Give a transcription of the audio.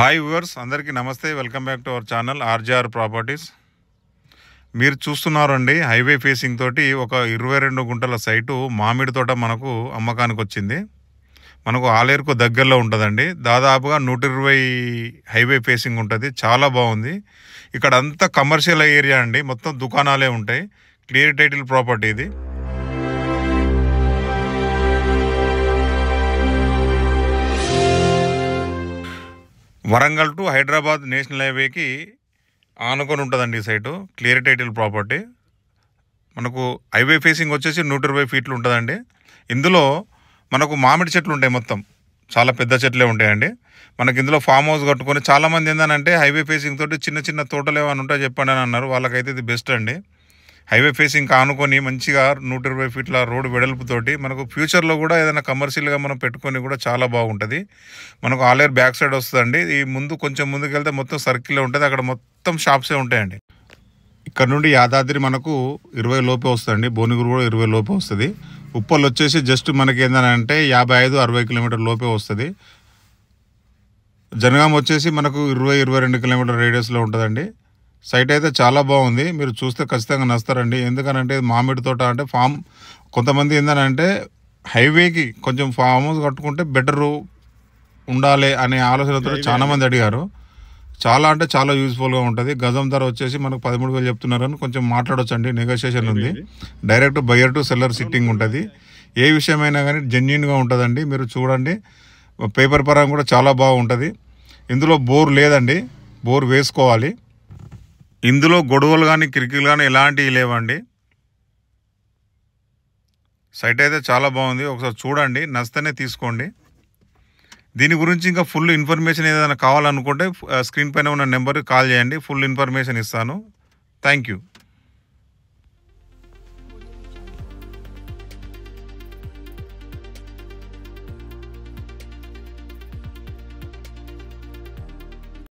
Hi viewers, అందరికీ నమస్తే. Welcome back to our channel RGR properties. మీరు చూస్తున్నారండి, హైవే ఫేసింగ్ తోటి ఒక 22 గుంటల సైటు మామిడి తోట మనకు అమ్మకానికి వచ్చింది. మనకు ఆలేరుకు దగ్గరలో ఉంటుందండి. దాదాపుగా 120 హైవే ఫేసింగ్ ఉంటుంది. చాలా బాగుంది. ఇక్కడ అంతా కమర్షియల్ ఏరియా అండి, మొత్తం దుకాణాలే ఉంటాయి. క్లియర్ టైటిల్ ప్రాపర్టీ ఇది. వరంగల్ టు హైదరాబాద్ నేషనల్ హైవేకి ఆనుకొని ఉంటుందండి ఈ సైటు. Clear title property. మనకు హైవే ఫేసింగ్ వచ్చేసి 120 ఫీట్లు ఉంటుందండి. ఇందులో మనకు మామిడి చెట్లు ఉంటాయి, మొత్తం చాలా పెద్ద చెట్లే ఉంటాయండి. మనకి ఇందులో ఫామ్ హౌస్ కట్టుకొని చాలామంది ఏంటంటే హైవే ఫేసింగ్ తోటి చిన్న చిన్న తోటలు ఏమైనా ఉంటాయి చెప్పండి అని అన్నారు. వాళ్ళకైతే ఇది బెస్ట్ అండి. హైవే ఫేసింగ్ ఆనుకొని మంచిగా 120 ఫీట్ల రోడ్డు వెడల్పుతోటి మనకు ఫ్యూచర్లో కూడా ఏదైనా కమర్షియల్గా మనం పెట్టుకొని కూడా చాలా బాగుంటుంది. మనకు ఆలేరు బ్యాక్ సైడ్ వస్తుందండి. ఈ ముందు కొంచెం ముందుకు వెళ్తే మొత్తం సర్కిల్లో ఉంటుంది. అక్కడ మొత్తం షాప్సే ఉంటాయండి. ఇక్కడ నుండి యాదాద్రి మనకు 20 లోపే వస్తుందండి. భువనగిరి కూడా 20 లోపే వస్తుంది. ఉప్పల్ వచ్చేసి జస్ట్ మనకి ఏంటంటే 55-60 కిలోమీటర్ లోపే వస్తుంది. జనగాం వచ్చేసి మనకు 20-22 కిలోమీటర్ రేడియస్లో ఉంటుందండి. సైట్ అయితే చాలా బాగుంది. మీరు చూస్తే ఖచ్చితంగా నస్తారండి. ఎందుకనంటే మామిడి తోట అంటే ఫామ్, కొంతమంది ఏంటంటే హైవేకి కొంచెం ఫామ్ హౌస్ కట్టుకుంటే బెటరు ఉండాలి అనే ఆలోచనతో చాలామంది అడిగారు. చాలా అంటే చాలా యూజ్ఫుల్గా ఉంటుంది. గజం ధర వచ్చేసి మనకు 13,000 చెప్తున్నారని కొంచెం మాట్లాడొచ్చండి. నెగోషియేషన్ ఉంది. Direct buyer to seller sitting ఉంటుంది. ఏ విషయమైనా కానీ జెన్యున్గా ఉంటుందండి. మీరు చూడండి, పేపర్ పరంగా కూడా చాలా బాగుంటుంది. ఇందులో బోర్ లేదండి, బోర్ వేసుకోవాలి. ఇందులో గొడవలు కానీ కిరికీలు కానీ ఎలాంటివి లేవండి. సైట్ అయితే చాలా బాగుంది. ఒకసారి చూడండి, నచ్చితేనే తీసుకోండి. దీని గురించి ఇంకా ఫుల్ ఇన్ఫర్మేషన్ ఏదైనా కావాలనుకుంటే స్క్రీన్ పైన ఉన్న నెంబర్కి కాల్ చేయండి. ఫుల్ ఇన్ఫర్మేషన్ ఇస్తాను. Thank you.